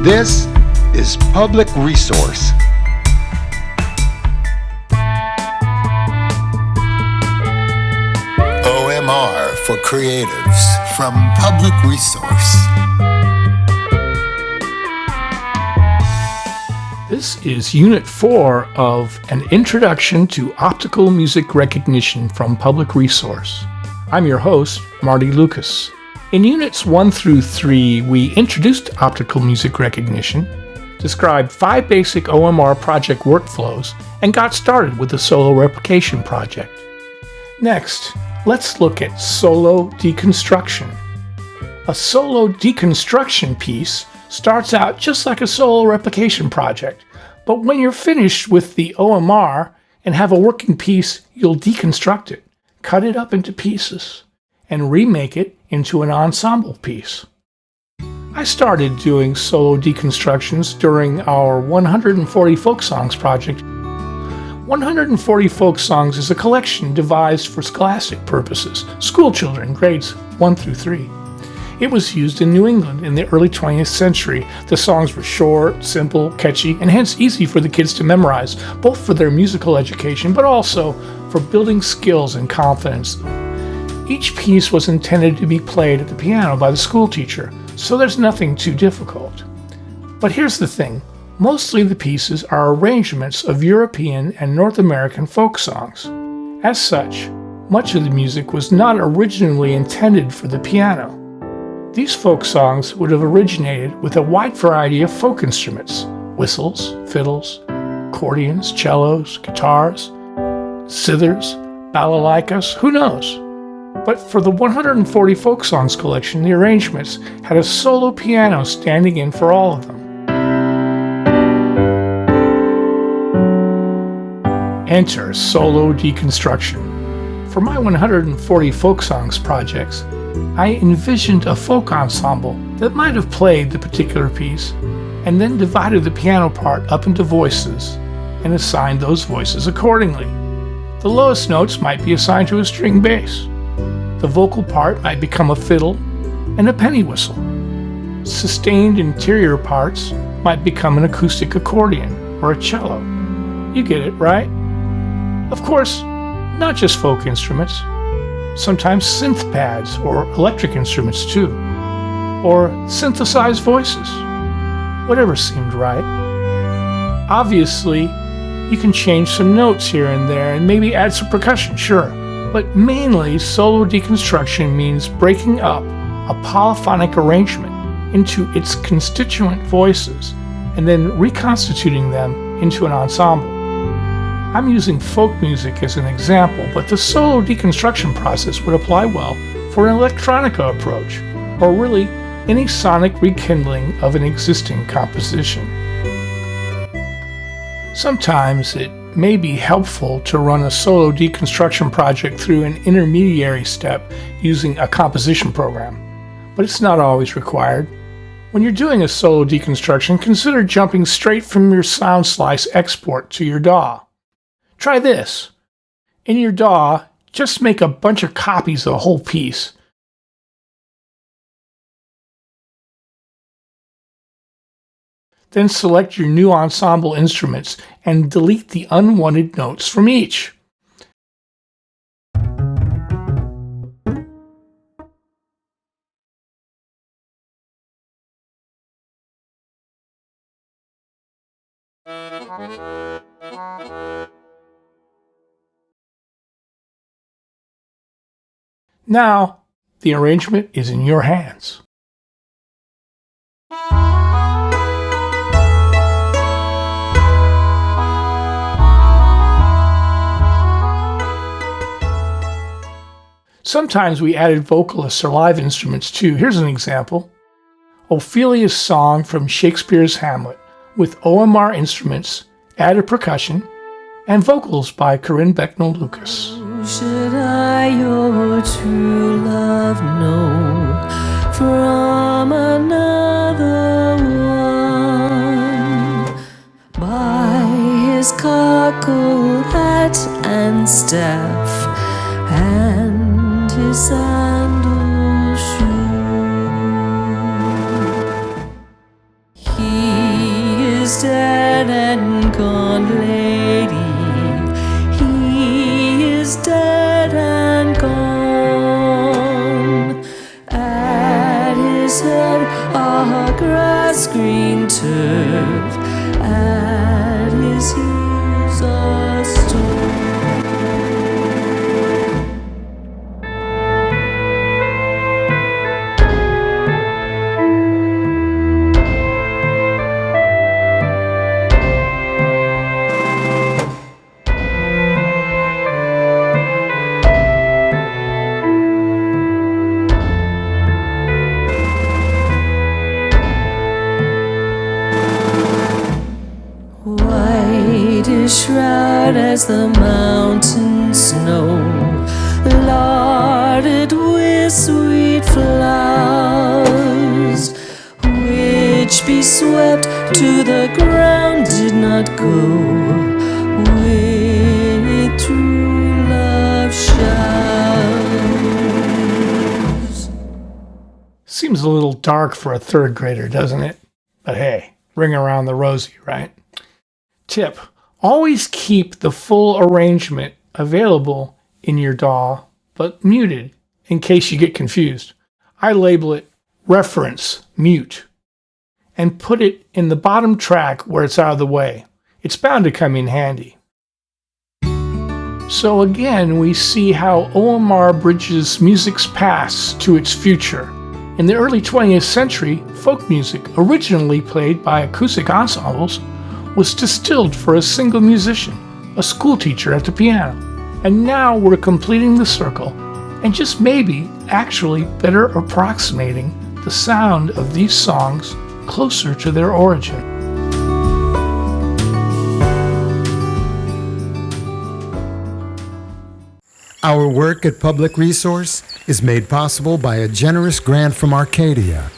This is Public Resource. OMR for Creatives from Public Resource. This is Unit 4 of An Introduction to Optical Music Recognition from Public Resource. I'm your host, Marty Lucas. In Units 1 through 3, we introduced optical music recognition, described 5 basic OMR project workflows, and got started with the solo replication project. Next, let's look at solo deconstruction. A solo deconstruction piece starts out just like a solo replication project, but when you're finished with the OMR and have a working piece, you'll deconstruct it, cut it up into pieces, and remake it into an ensemble piece. I started doing solo deconstructions during our 140 Folk Songs project. 140 Folk Songs is a collection devised for scholastic purposes, school children, grades 1 through 3. It was used in New England in the early 20th century. The songs were short, simple, catchy, and hence easy for the kids to memorize, both for their musical education, but also for building skills and confidence. Each piece was intended to be played at the piano by the school teacher, so there's nothing too difficult. But here's the thing. Mostly the pieces are arrangements of European and North American folk songs. As such, much of the music was not originally intended for the piano. These folk songs would have originated with a wide variety of folk instruments: whistles, fiddles, accordions, cellos, guitars, zithers, balalaikas, who knows? But for the 140 Folk Songs collection, the arrangements had a solo piano standing in for all of them. Enter solo deconstruction. For my 140 Folk Songs projects, I envisioned a folk ensemble that might have played the particular piece and then divided the piano part up into voices and assigned those voices accordingly. The lowest notes might be assigned to a string bass. The vocal part might become a fiddle and a penny whistle. Sustained interior parts might become an acoustic accordion or a cello. You get it, right? Of course, not just folk instruments. Sometimes synth pads or electric instruments too. Or synthesized voices. Whatever seemed right. Obviously, you can change some notes here and there and maybe add some percussion, sure. But mainly, solo deconstruction means breaking up a polyphonic arrangement into its constituent voices and then reconstituting them into an ensemble. I'm using folk music as an example, but the solo deconstruction process would apply well for an electronica approach, or really any sonic rekindling of an existing composition. Sometimes it may be helpful to run a solo deconstruction project through an intermediary step using a composition program, but it's not always required. When you're doing a solo deconstruction, consider jumping straight from your sound slice export to your DAW. Try this. In your DAW, just make a bunch of copies of the whole piece. Then select your new ensemble instruments and delete the unwanted notes from each. Now, the arrangement is in your hands. Sometimes we added vocalists or live instruments too. Here's an example. Ophelia's song from Shakespeare's Hamlet with OMR instruments, added percussion, and vocals by Corinne Becknell-Lucas. Should I your true love know from another one? By his cockle hat and staff and his sandal shoe, he gaunt lady. He is dead and gone. At his head a grass-green turf, at his heels a stone. White is shroud as the mountain snow, larded with sweet flowers, which be swept to the ground, did not go with true love showers. Seems a little dark for a third grader, doesn't it? But hey, ring around the rosy, right? Tip: always keep the full arrangement available in your DAW, but muted in case you get confused. I label it reference mute and put it in the bottom track where it's out of the way. It's bound to come in handy. So again, we see how OMR bridges music's past to its future. In the early 20th century, folk music, originally played by acoustic ensembles, was distilled for a single musician, a schoolteacher at the piano. And now we're completing the circle and just maybe actually better approximating the sound of these songs closer to their origin. Our work at Public Resource is made possible by a generous grant from Arcadia,